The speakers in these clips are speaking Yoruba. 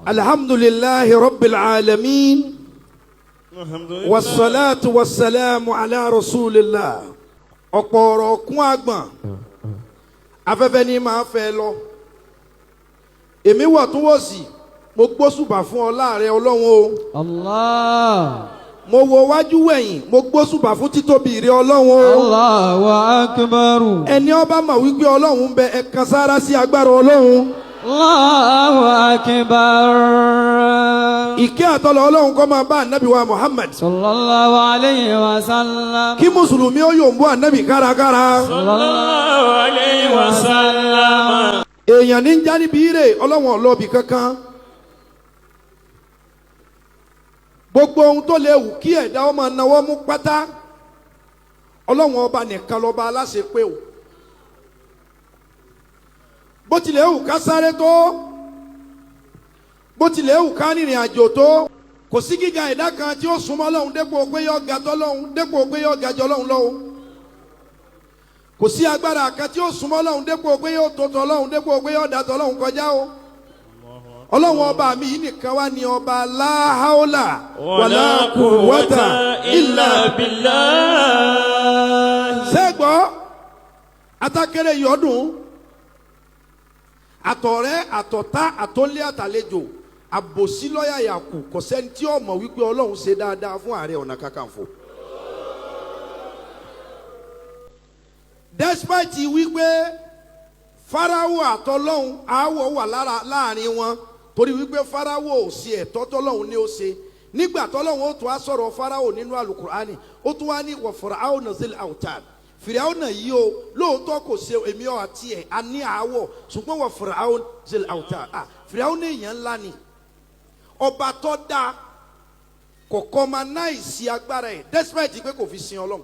Alhamdulillahi Rabbil Alamin. Wassalatu wassalamu ala Rasulillah. Ọ̀pọ̀ ọ̀rọ̀ kún àgbọ̀n. Afẹ́fẹ́ ni máa fẹ́ lọ. Èmi wọ̀ tún wò sí. Mo gbósùbà fún ọ láàrẹ Ọlọ́run o. Allah. Mo wo wájú wẹ̀yìn. Mo gbósùbà fún títóbi rẹ Ọlọ́run o. Allahu akbar. Ẹni ó bá mọ̀ wípé Ọlọ́run ń bẹ ẹ kan sára sí agbára Ọlọ́run. Allahu akbar. Ìkẹ́ àtọ́lọ́ Ọlọ́run kó máa bá ànábì wa Muhammad. Sallallahu alayhi wa sallam. Kí Mùsùlùmí ó yòǹbó ànábì kárakára. Sallallahu alayhi wa sallam. Èèyàn ní já níbi ire Ọlọ́run ọlọ́bì kankan. Gbogbo ohun tó lè wù kí ẹ̀dá ó máa náwó mú pátá. Ọlọ́run ọba nìkan lọ́ba aláṣẹ pé o. Bó tilẹ̀ wù ká sáré tó. Bó tilẹ̀ wù ká rìnrìn àjò tó. Kò sí gíga ẹ̀dá kan tí ó súnmọ́ Ọlọ́run dépò pé yọ ga tọ́lọ́run dépò pé yọ ga jọ Ọlọ́run lọ́wọ́. Kò sí agbára kan tí ó súnmọ́ Ọlọ́run dépò pé yóò tó tọ́lọ́run dépò pé yọ dà tọ́lọ́run kọjá o. Ọlọ́run ọba mi yìí nìkan wá ní ọba la haula wala quwwata illa billah. Ṣẹ́gbọ́ atakere yọdún àtọ̀rẹ́ àtọ̀tá àtọ́lé àtàlejò àbòsí lọ́yà yàkù kò sẹ́ni tí ó mọ̀ wípé Ọlọ́run ṣe dáadáa fún Ààrẹ Ọ̀nà Kakanfò. Despite wípé Fáráwò àtọlọ́hun àwọ̀ wà láàrin wọn torí wípé Fáráwò ò sí ẹ̀tọ́ tọ́lọ́hun ní ó ṣe nígbà tọ́lọ́hun ó tún á sọ̀rọ̀ Fáráwò nínú Al-Qur'ani ó tún wá ní wa Fir'auna zil awtad. Fìràwọ̀nà yìí o lóòótọ́ kò ṣe èmi ọ̀ àti ẹ̀ a ní àwọ̀ ṣùgbọ́n wà Fir'aun zil awtad. Fìràwọ̀nà èèyàn ńlá ni ọba tó dáa kọ̀ọ̀kan máa náà ìsí agbára ẹ̀ despite pé kò fi sin Ọlọ́run.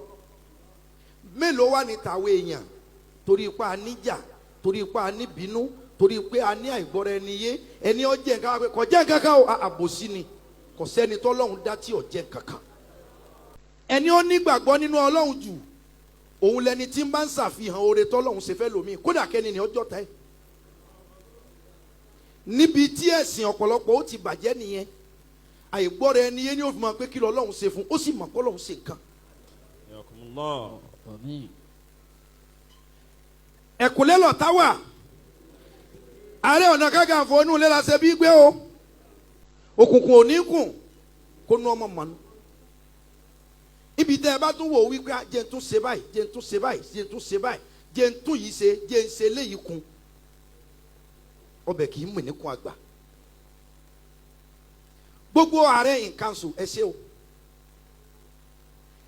Mélòó wà ní tàwọn èèyàn torí ipa aníjà torí ipa aníbínú torí pé a ní àìgbọ́ra ẹni yé ẹni ọjẹ́ nǹkan pé kò jẹ́ nǹkan kan o àbòsí ni kò sẹ́ni tọ́lọ́run dá tí ò jẹ́ nǹkan kan. Ẹni ó nígbàgbọ́ nínú Ọlọ́run jù òun lẹni tí ń bá ń ṣàfihàn oore tọ́lọ́run ṣe fẹ́ lómi kódà kẹ́ni ni ọjọ́ ta ẹ̀. Níbi tí ẹ̀sìn ọ̀pọ̀lọpọ̀ ó ti bàjẹ́ nìyẹn àìgbọ́ra ẹni yé ni ó fi mọ̀ pé kí lọ́lọ́run ṣe fún ó sì mọ̀ pé Ọlọ́run ṣe nǹkan. Ẹ̀kúnlẹ̀ lọ̀tá wà Ààrẹ Ọ̀nà Kakanfò inú ilé la ṣe bí gbé o òkùnkùn ò ní kùn kó nu ọmọ mọ̀nú. Ibi tẹ́ ẹ bá tún wò wípé jẹ́ ń tún ṣe báyìí jẹ́ ń tún ṣe báyìí jẹ́ ń tún ṣe báyìí jẹ́ ń tún yìí ṣe jẹ́ ń ṣe léyìí kun ọbẹ̀ kì í mú ìníkun àgbà. Gbogbo ààrẹ in council ẹ ṣe o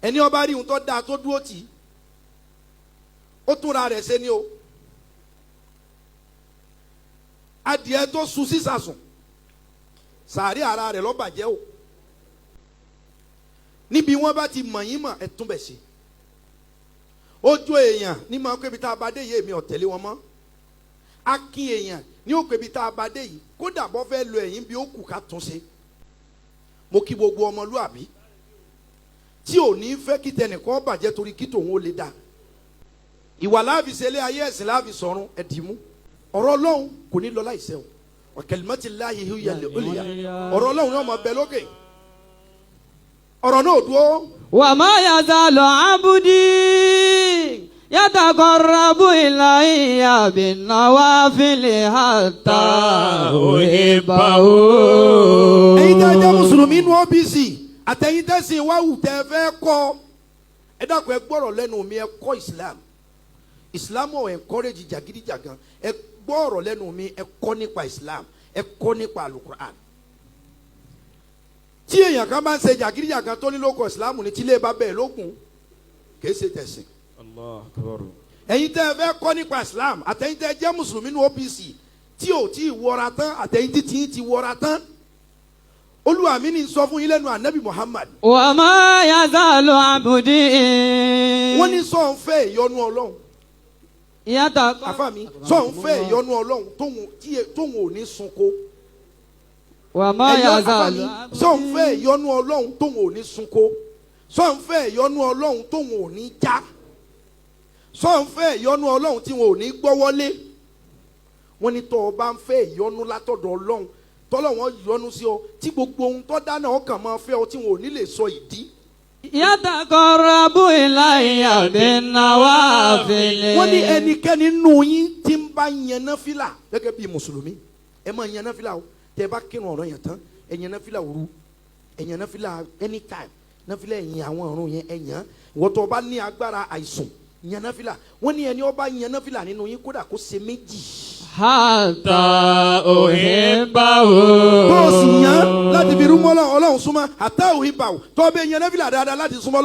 ẹni ọba rí ohun tó dáa tó dúró tì í ó túnra rẹ̀ ṣe ni o. Adìẹ tó sun sísàsùn sàárẹ̀ ara rẹ̀ ló bàjẹ́ o. Níbi wọ́n bá ti mọ̀ yín mọ̀ ẹ tún bẹ̀ ṣe. Ojú èèyàn ní máa pé ibi tá a bá dé yìí èmi ò tẹ̀lé wọn mọ́. Akin èèyàn ní ó pé ibi tá a bá dé yìí kódà bọ́ fẹ́ lo ẹ̀yìn bí ó kù ká tún ṣe. Mo kí gbogbo ọmọlúàbí tí ò ní fẹ́ kí tẹnìkan bàjẹ́ torí kí tòun ó lè dá. Ìwà láàfin ṣẹlẹ̀ ayé ẹ̀sìn láàfin sọ̀run ẹ̀dìmú. Ọ̀rọ̀ Ọlọ́run kò ní lọ láìṣẹ́ o. Wa kalimatillahi hiya al-ulya. Ọ̀rọ̀ Ọlọ́run náà máa bẹ lókè. Ọ̀rọ̀ náà dúró. Wa ma yazalu abdi yataqarrabu ilayya bin nawafili hatta uhibbahu. Ẹ̀yin tẹ́ jẹ́ Mùsùlùmí inú OBC àtẹ̀yin tẹ́ sìn wáwù tẹ́ fẹ́ kọ́ ẹ dákun ẹ gbọ́rọ̀ lẹ́nu mi ẹ kọ́ Islam. Islam ò encourage jàgídíjàgan ẹ gbọ́rọ̀ lẹ́nu mi ẹ kọ́ nípa Islam ẹ kọ́ nípa Al-Qur'an. Tí èèyàn kan bá ń ṣe jàgídíjàgan tó ní lóko Islam ní tílé bá bẹ́ẹ̀ lókun kìí ṣe tẹ̀sìn. Allah akbar. Ẹ̀yin tẹ́ ẹ fẹ́ kọ́ nípa Islam àtẹ̀yin tẹ́ ẹ jẹ́ Mùsùlùmí ní OPC tí ò tí ì wọra tán àtẹ̀yin tí ti wọra tán. Olúwa mi ní sọ fún yín lẹ́nu Ànábì Muhammad. Wa ma yazalu abdi. Wọ́n ní sọ ń fẹ́ ìyọ́nú Ọlọ́run. Àfà mi sọ ń fẹ́ ìyọ́nú Ọlọ́run tóun ò ní sunko. Wa ma yazalu abdi. Sọ ń fẹ́ ìyọ́nú Ọlọ́run tóun ò ní sunko. Sọ ń fẹ́ ìyọ́nú Ọlọ́run tóun ò ní já. Sọ ń fẹ́ ìyọ́nú Ọlọ́run tí wọn ò ní gbọ́wọ́lé. Wọ́n ní tọ́ ọ bá ń fẹ́ ìyọ́nú látọ̀dọ̀ Ọlọ́run tọ́lọ́run yọ́nú sí ọ tí gbogbo ohun tó dáná ọkàn máa fẹ́ ọ tí wọn ò ní lè sọ ìdí. yataqarrabu ilayya bin-nawafil. wọ́n ní ẹnikẹ́ni nínú yín tí ń bá yan náfìlà gẹ́gẹ́ bí mùsùlùmí ẹ máa yan náfìlà o tẹ́ ẹ bá kírun ọ̀rọ̀ yẹn tán ẹ yan náfìlà òru ẹ yan náfìlà anytime náfìlà ẹ̀yìn àwọn ọ̀run yẹn ẹ yan ìwọ tó bá ní agbára àìsùn yan náfìlà wọ́n ní ẹni ó bá yan náfìlà nínú yín kódà kó ṣe méjì. hatta uhibbahu. tó o sì yan láti fi rúmọ́ ọlọ́run súnmọ́ hatta uhibbahu tó o bẹ yan náfìlà dáadáa láti súnmọ́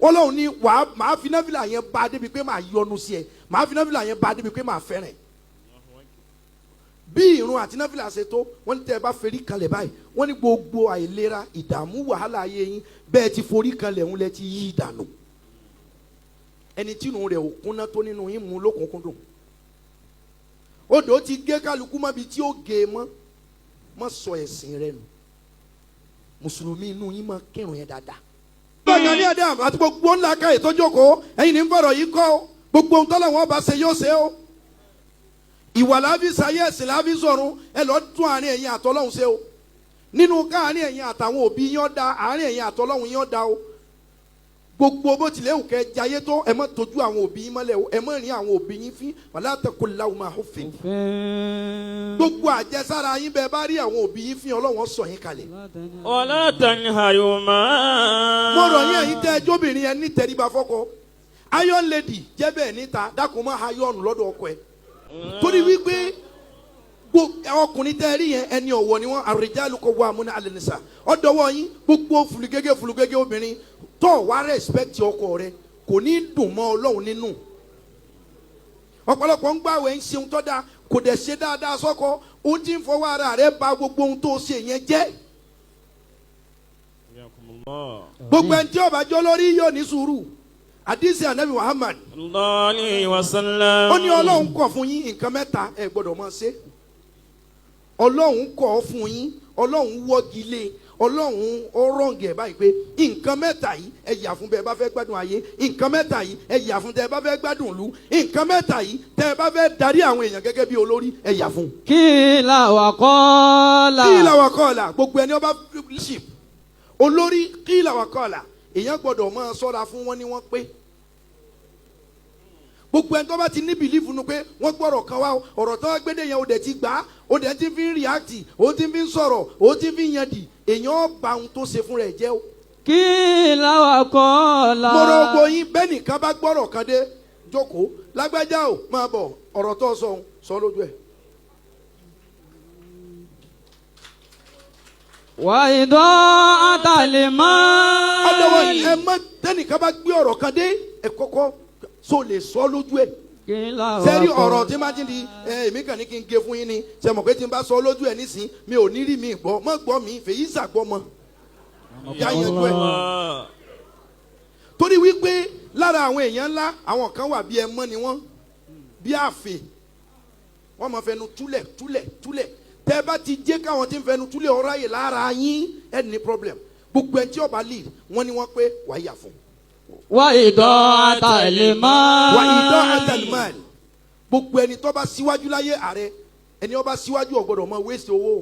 ọlọ́run ní wàá máa fi náfìlà yẹn bá a débi pé máa yọ́nú sí ẹ máa fi náfìlà yẹn bá a débi pé máa fẹ́ràn. bí irun àti náfìlà ṣe tó wọ́n ní tẹ́ ẹ bá ferí kanlẹ̀ báyìí wọ́n ní gbogbo àìlera ìdààmú wàhálà ayé yín bẹ́ẹ̀ ti forí kanlẹ̀ ń lẹ ti yí ìdànù. ẹni tí inú rẹ̀ ò kúnná tó nínú yín mú lókùnkúndùn. odò ti gé kálukú mọ́bi tí ó gé e mọ́ sọ ẹ̀sìn rẹ nù. mùsùlùmí inú yín máa kírun yẹn dáadáa. gbọ̀ngàn ní ẹ̀dá àti gbogbo ńlá ká ètò jókòó ẹ̀yin ní ń fọ̀rọ̀ yìí kọ́ gbogbo ohun tọ́lá wọn bá ṣe yóò ṣe o. ìwà láfi sáyé ẹ̀sìn láfi sọ̀run ẹ lọ́ọ́ tún àárín ẹ̀yin àtọ́lọ́hún ṣe o. nínú káàárín ẹ̀yin àtàwọn òbí yín ọ̀dà àárín ẹ̀yin àtọ́lọ́hún yín ọ̀dà o. gbogbo bó tilẹ̀ wù kẹ́ jayé tó ẹ má tójú àwọn òbí yín mọ́lẹ̀ o ẹ má rìn àwọn òbí yín fín wala taqul lahuma uffin. gbogbo àjẹsára yín bẹ́ẹ̀ bá rí àwọn òbí yín fín Ọlọ́run sọ yín kalẹ̀. wala tanharuma. mo rọ̀ yín ẹ̀yin tẹ́ ẹjọ́bìnrin yẹn ní tẹríba fọ́kọ iron lady jẹ́ bẹ́ẹ̀ níta dákun má iron lọ́dọ̀ ọkọ ẹ̀ torí wípé ọkùnrin tẹ́ ẹ rí yẹn ẹni ọ̀wọ̀ ni wọ́n ar-rijalu qawwamuna 'ala an-nisa ọ̀dọ́wọ́ yín gbogbo fulugege obìnrin tó wá respect ọkọ rẹ kò ní dùn mọ́ Ọlọ́run nínú ọ̀pọ̀lọpọ̀ ń gbàwẹ̀ ń ṣeun tó dáa kò dẹ̀ ṣe dáadáa sọ́kọ ó ti ń fọwọ́ ara rẹ bà gbogbo ohun tó ṣe yẹn jẹ́ gbogbo ẹni tí ó bá jọ lórí yóò ní sùúrù àdìsí ànábì Muhammad sallallahu alayhi wa sallam. ó ní Ọlọ́run kọ̀ fún yín nǹkan mẹ́ta ẹ gbọ́dọ̀ máa ṣe Ọlọ́run kọ̀ fún yín Ọlọ́run wọ́gi lé Ọlọ́run ọ̀rọ̀ǹgì ẹ̀ báyìí pé nǹkan mẹ́ta yìí ẹ yà fún bẹ́ẹ̀ bá fẹ́ gbádùn ayé nǹkan mẹ́ta yìí ẹ yà fún tẹ́ ẹ bá fẹ́ gbádùn ìlú nǹkan mẹ́ta yìí tẹ́ ẹ bá fẹ́ darí àwọn èèyàn gẹ́gẹ́ bí olórí ẹ yà fún. qila wa qala. qila wa qala gbogbo ẹni ọba leadership olórí qila wa qala èèyàn gbọ́dọ̀ máa ṣọ́ra fún wọn ni wọ́n pé gbogbo ẹni tó bá ti ní bìlífù nu pé wọ́n gbọ́rọ̀ kan wá ọ̀rọ̀ tó wá gbédè yẹn o dẹ̀ ti gbà á o dẹ̀ ti fi ń react o ti fi ń sọ̀rọ̀ o ti fi ń yan dì èèyàn bá ohun tó ṣe fún rẹ̀ jẹ́ o. qila wa qala. mo rọ gbogbo yín bẹ́ẹ̀ nìkan bá gbọ́rọ̀ kan dé jókòó lágbájá o máa bọ̀ ọ̀rọ̀ tó sọ lójú ẹ̀. wa ida'ata liman. ọ̀dọ̀wọ̀ ẹ má tẹ́nìkan bá gbé ọ̀rọ̀ kan dé ẹ kọ́kọ́ so lè sọ lójú ẹ̀. sẹ́rí ọ̀rọ̀ tí máa ti di èmi kàn ní kí n gé fún yín ni ṣe mọ̀ pé tí n bá sọ lójú ẹ̀ nísìn mi ò ní rí mi gbọ́ mọ́ gbọ́ mi fèyí sàgbọ́ mọ́ ìyá yẹn gbọ́ ẹ̀. torí wípé lára àwọn èèyàn ńlá àwọn kan wà bí ẹmọ́ ni wọ́n bí àfè wọ́n máa fẹnu túlẹ̀ tẹ́ bá ti jẹ́ káwọn tí ń fẹnu túlẹ̀ ọ̀rá yìí lára yín ẹ̀ ní problem gbogbo ẹ̀ tí ọba lead wọ́n ní wọ́n pé wàá yà fún. wa ida'ata liman. wa ida'ata liman gbogbo ẹni tó bá síwájú láyé ààrẹ ẹni ó bá síwájú ò gbọ́dọ̀ máa waste owó.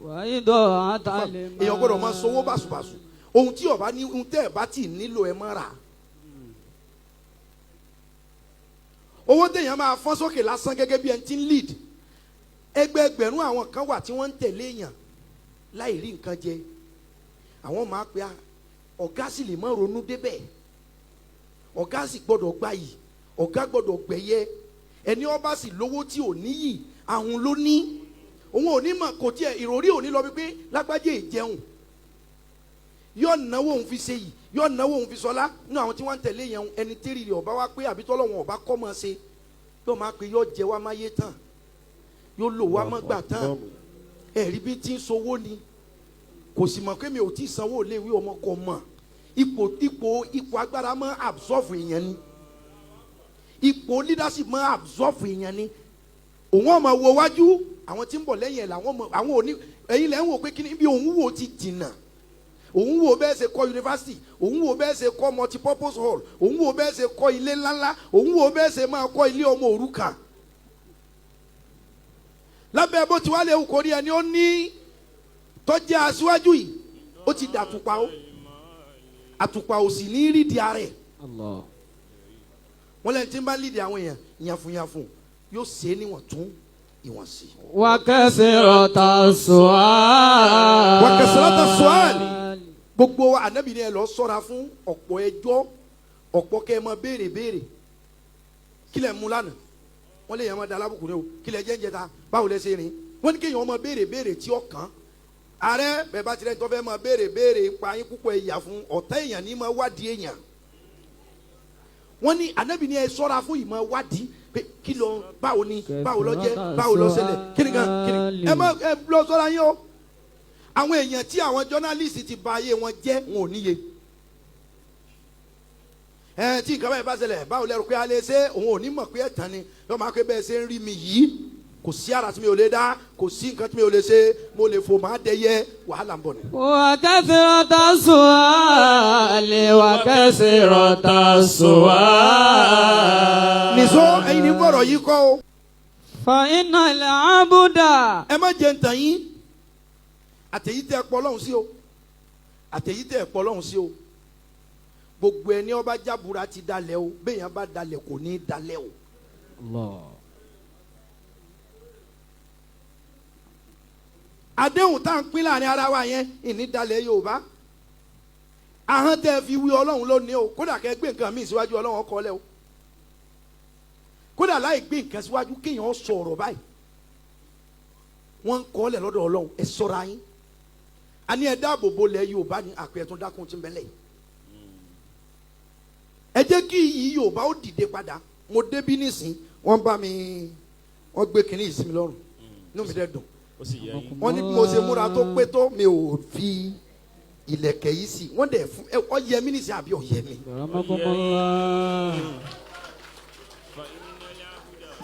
wa ida'ata liman. èèyàn gbọ́dọ̀ máa sowó báṣubàṣu ohun tí ọba ní ohun tẹ́ ẹ̀ bá tì nílò ẹ̀ máa rà. owó téèyàn máa fọ́n sókè lásán gẹ́gẹ́ bí ẹni tí ń lead ẹgbẹẹgbẹ̀rún àwọn kan wà tí wọ́n ń tẹ̀lé èèyàn láì rí nǹkan jẹ àwọn máa pe ọ̀gá sì lè má ronú débẹ̀ ọ̀gá sì gbọ́dọ̀ gbayì ọ̀gá gbọ́dọ̀ gbẹ̀yẹ ẹni ó bá sì lówó tí ò níyì àwọn ló ní òun ò ní mọ̀ kò tiẹ̀ ìròrí ò ní lọ bí pé lágbájá ìjẹun yóò náwó òun fi ṣe yìí yóò náwó òun fi sọlá nínú àwọn tí wọ́n ń tẹ̀lé yẹn ẹni tẹ́rì rẹ̀ ọba wá pé àbí tọ́lọ́wọ́n ọba kọ́ mọ́ ṣe yóò máa pe yóò jẹ wá máyé tán yóò lò wá mọ́ gbà tán ẹ̀rí bí tí ń sowó ni kò sì mọ̀ pé mi ò tí ì sanwó léwé ọmọ kọ mọ̀ ipò agbára máa absorb èèyàn ni ipò leadership máa absorb èèyàn ni òun ọmọ wo wájú àwọn tí ń bọ̀ lẹ́yìn ẹ̀ làwọn ọmọ àwọn òní ẹ̀yin lẹ́yìn wò pé kí ni bí òun wò ti jìnnà òun wò bẹ́ẹ̀ ṣe kọ́ yunifásitì òun wò bẹ́ẹ̀ ṣe kọ́ multipurpose hall òun wò bẹ́ẹ̀ ṣe kọ́ ilé ńláńlá òun wò bẹ́ẹ̀ ṣe máa kọ́ ilé ọmọ òrukàn lábẹ́ bó ti wá lè kórí ẹni ó ní tó jẹ́ aṣíwájú yìí ó ti dàtúpa ó àtùpà ò sì ní rí di ara ẹ̀. Allah. wọ́n lẹ́yìn tí ń bá lídìí àwọn èèyàn yànfùyànfù yóò ṣe é níwọ̀n tún ìwọ̀n sí. wa kasrata su'al. wa kasrata su'al. gbogbo wa ànábì ni ẹ lọ ṣọ́ra fún ọ̀pọ̀ ẹjọ́ ọ̀pọ̀ kẹ́ ẹ mọ béèrè béèrè kílẹ̀ mú lánàá wọ́n lè yẹn mọ da alábùkún ní o kílẹ̀ jẹ́ ń jẹta báwo lẹ ṣe rìn wọ́n ní kéèyàn mọ béèrè béèrè tí ó kàn ààrẹ bẹ́ẹ̀ bá tirẹ̀ tó fẹ́ mọ béèrè béèrè pa yín púpọ̀ ẹ̀yà fún ọ̀tá èèyàn ní mọ wádìí èèyàn wọ́n ní ànábì ni ẹ ṣọ́ra fún ìmọ̀ wádìí pé kí ló báwo ni báwo ló jẹ́ báwo ló ṣẹlẹ̀ kíni kan kíni ẹ má ẹ lọ ṣọ́ra yín o àwọn èèyàn tí àwọn jọ́nálìsì ti bà ayé wọn jẹ́ wọn ò níye tí nǹkan báyìí bá ṣẹlẹ̀ báwo lẹ́rù pé a lè ṣe òun ò ní mọ̀ pé ẹ̀tàn ni lọ́ọ́ máa pé bẹ́ẹ̀ ṣe ń rí mi yìí kò sí ara tí mi ò lè dá kò sí nǹkan tí mi ò lè ṣe mo lè fò máa dẹyẹ wàhálà ń bọ̀ ni. wa kasrata su'al wa kasrata su'al. nìṣó ẹ̀yin ní bọ̀rọ̀ yìí kọ́ o. fa innal abda. ẹ má jẹ́ ntàn yín àtẹ̀yí tẹ́ ẹ pọ̀ lọ́hùn sí o àtẹ̀yí tẹ́ ẹ pọ̀ lọ́hùn sí o gbogbo ẹni ó bá jábúra ti dalẹ̀ o bẹ́ẹ̀ yẹn bá dalẹ̀ kò ní í dalẹ̀ o. Allah. àdéhùn tá à ń pín láàrin ara wa yẹn ìnídàlẹ̀ Yorùbá ahọ́n tẹ́ fi wí Ọlọ́run lónìí o kódà kẹ́ gbé nǹkan míì síwájú Ọlọ́run ọkọ lẹ́ o kódà láì gbé nǹkan síwájú kéèyàn sọ̀rọ̀ báyìí wọ́n ń kọ́ lẹ̀ lọ́dọ̀ Ọlọ́run ẹ ṣọ́ra yín a ní ẹ dáàbò bo lẹ̀ Yorùbá ní àpẹ tó dákun tí ń bẹ lẹ́yìn ẹ jẹ́ kí iyì Yorùbá ó dìde padà mo débí nísìn wọ́n bá mi wọ́n gbé kinní ìsinmi lọ́rùn inú mi dẹ̀ dùn wọ́n ní mo ṣe múra tó pé tó mi ò fi ìlẹ̀kẹ̀ yìí sí wọ́n dẹ̀ fún ẹ ọ yẹ mí nísìn àbí ọ yẹ mi.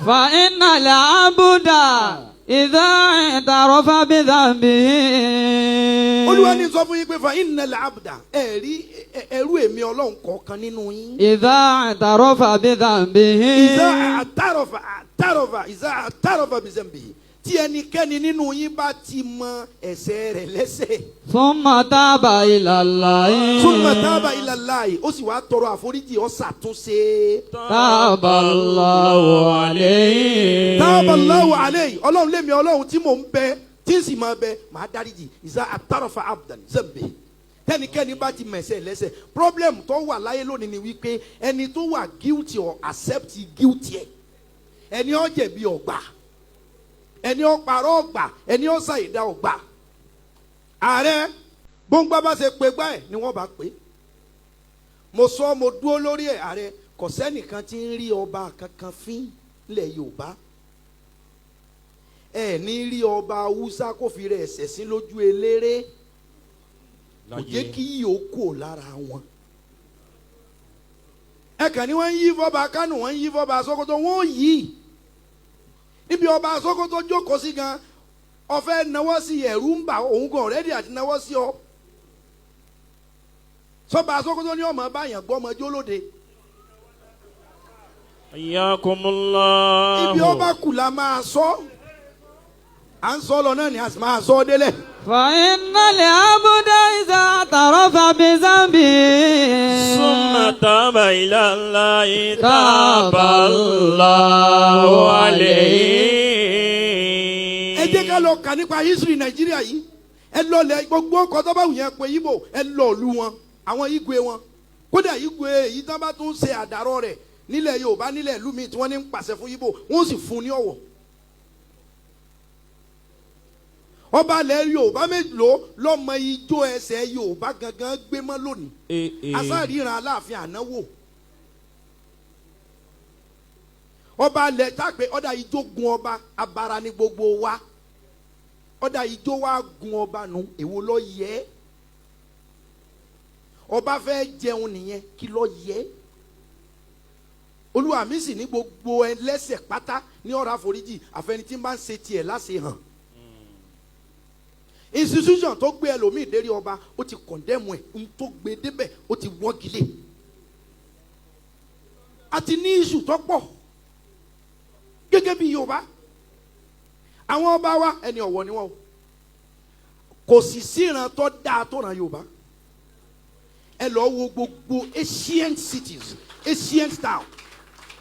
fa innal abda idha i'tarafa bi dhanbihi. Olúwa ní sọ fún yín pé fa innal abda ẹ̀rí ẹrú èmi Ọlọ́run kọ̀ọ̀kan nínú yín. idha i'tarafa bi dhanbihi. idha i'tarafa bi dhanbihi tí ẹnikẹ́ni nínú yín bá ti mọ ẹ̀ṣẹ̀ rẹ̀ lẹ́ṣẹ̀. thumma taba ila Allahi. thumma taba ila Allahi ó sì wá tọrọ àforíjì ó ṣàtúnṣe. taballahu alayhi. taballahu alayhi Ọlọ́run lémi Ọlọ́run tí mò ń bẹ tí ń sì máa bẹ màá dáríjì idha i'tarafa abdan dhanbihi tẹnikẹ́ni bá ti mẹ̀ṣẹ̀ lẹ́ṣẹ̀ problem tó wà láyé lónìí ni wípé ẹni tó wà guilty or accept guilty ẹ̀ ẹni ó jẹ̀bi ọ̀gbà ẹni ó parọ́ ọ̀gbà ẹni ó ṣàìdá ọ̀gbà ààrẹ gbóngbá bá ṣe pé gbá ẹ̀ ni wọ́n bá pé mo sọ mo dúró lórí ẹ̀ ààrẹ kò sẹ́nìkan tí ń rí ọba kankan fín lẹ̀ Yorùbá ẹ̀ ní rí ọba Haúsá kó fi rẹ̀ ẹ̀sẹ̀ sí lójú eléré kò jẹ́ kí yòókù lára wọn. ẹ kàn ní wọ́n ń yí fọ́ba Kánò wọ́n ń yí fọ́ba Sókótó wọ́n yí níbi ọba Sókótó jókòó sí gan ọ̀fẹ́ náwó sí ẹ̀rú ń bà òun gan ọ̀rẹ́dì àti náwó sí ọ. sọ́ba Sókótó ní ọmọ báyàn gbọ́ ọmọ jólóde. Ayakumullah. ibi ọba kù la máa sọ à ń sọ lọ náà ni a sì máa sọ délẹ̀. فإن العبد إذا اعترف بذنبه ثم تاب إلى الله تاب الله عليه. ẹ jẹ́ ká lọ kà nípa history Nàìjíríà yìí ẹ lọ lẹ gbogbo ọkọ̀ tó bá wù yẹn pé Ìgbò ẹ lọ lu wọn àwọn Igwe wọn kódà Igwe èyí tó bá tún ṣe àdàrọ rẹ̀ nílẹ̀ Yorùbá nílẹ̀ ìlú mi tí wọ́n ní ń pàṣẹ fún Ìgbò wọ́n sì fún ní ọ̀wọ̀. ọba ilẹ̀ Yorùbá mélòó lọ́mọ ijó ẹsẹ̀ Yorùbá gangan gbé mọ́ lónìí asáríran Aláàfin ànáwó ọba ilẹ̀ tápẹ́ ọ̀dà ijó gun ọba abara ní gbogbo wa ọ̀dà ijó wa gun ọba nù èwo ló yẹ ọba fẹ́ jẹun nìyẹn kí ló yẹ Olúwa mi sì ní gbogbo ẹlẹ́ṣẹ̀ pátá ní ọ̀rọ̀ àforíjì àfẹni tí ń bá ń ṣe tiẹ̀ láṣẹ hàn. Institution tó gbé ẹlòmíì dérí ọba ó ti condemn ẹ̀ ń tó gbé débẹ̀ ó ti wọ́gilé àti ní iṣu tó pọ̀ gẹ́gẹ́ bí Yorùbá àwọn ọba wa ẹni ọ̀wọ̀ ni wọ́n o kò sì síran tó dáa tó ràn Yorùbá. Ẹ lọ wo gbogbo ancient cities, ancient town.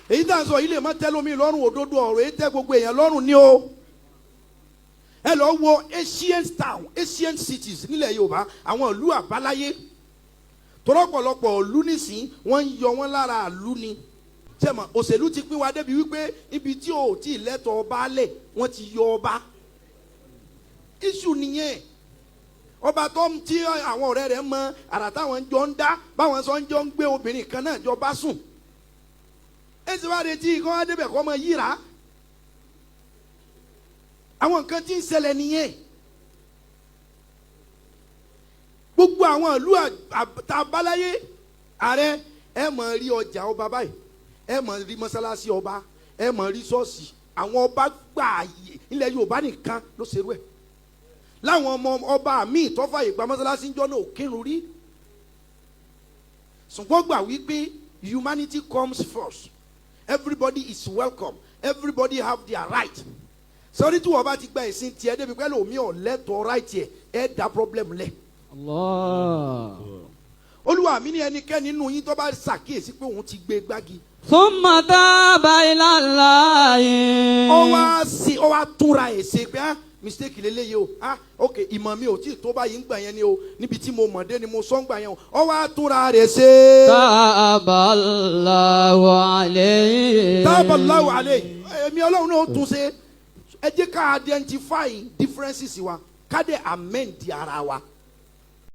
Èyí tá à ń sọ yìí lè má tẹ́ lómi lọ́rùn, òdodo ọ̀rọ̀ èyí tẹ́ gbogbo èèyàn lọ́rùn ni o. Ẹ lọ wo ancient town, ancient cities nílẹ̀ Yorùbá, àwọn ìlú àbáláyé. Tọ́lọ́pọ̀lọpọ̀ ìlú nísìn wọ́n ń yọ wọ́n lára ìlú ni. Sẹ́mọ̀ òṣèlú ti pín wa débi wípé ibi tí ò tí ì lẹ́tọ̀ ọba lẹ̀ wọ́n ti yọ ọba. Iṣu nìyẹn. Ọba tó ń tí àwọn ọ̀rẹ́ rẹ̀ mọ àrà táwọn jọ ń dá báwọn sọ ń jọ ń gbé obìnrin kan náà jọ bá sùn. Èsì wá retí kí wọ́n á débẹ̀ kọ́ ọmọ yíra. Àwọn nǹkan tí ń ṣẹlẹ̀ nìyẹn. Gbogbo àwọn ìlú àbáláyé ààrẹ ẹ mọ̀ rí ọjà ọba báyìí, ẹ mọ̀ rí mọ́sálásí ọba, ẹ mọ̀ rí ṣọ́ọ̀ṣì. Àwọn ọba gbà ààyè ilẹ̀ Yorùbá nìkan ló ṣerú ẹ̀. Láwọn ọmọ ọba míì tó fàyè gba mọ́sálásí ń jọ́ náà ò kírun rí. Ṣùgbọ́n gbà wípé humanity comes first. Everybody is welcome. Everybody have their right. Sọ́rí tí wọ́n bá ti gba ìsìn tiẹ̀ débi pẹ́ lómi ọ̀ lẹ́tọ̀ọ́ right yẹ ẹ̀ dá problem lẹ̀. Allah. Olúwa mi ní ẹnikẹ́ni nínú yín tó bá ṣàkíyèsí pé òun ti gbé gbági. Thumma taba ila Allahi. Ó wá túnra ẹ̀ ṣe pé mistake lélẹ́yìí o ok ìmọ̀ mi ò tí ì tó báyìí ń gbà yẹn ni o níbi tí mo mọ̀ dé ni mo sọ ń gbà yẹn o ó wá túnra rẹ̀ ṣe. Taballahu alayhi. Taballahu alayhi. Èmi Ọlọ́run náà ó tún ṣe. Ẹ jẹ́ ká identify differences wa ká dẹ̀ amend ara wa.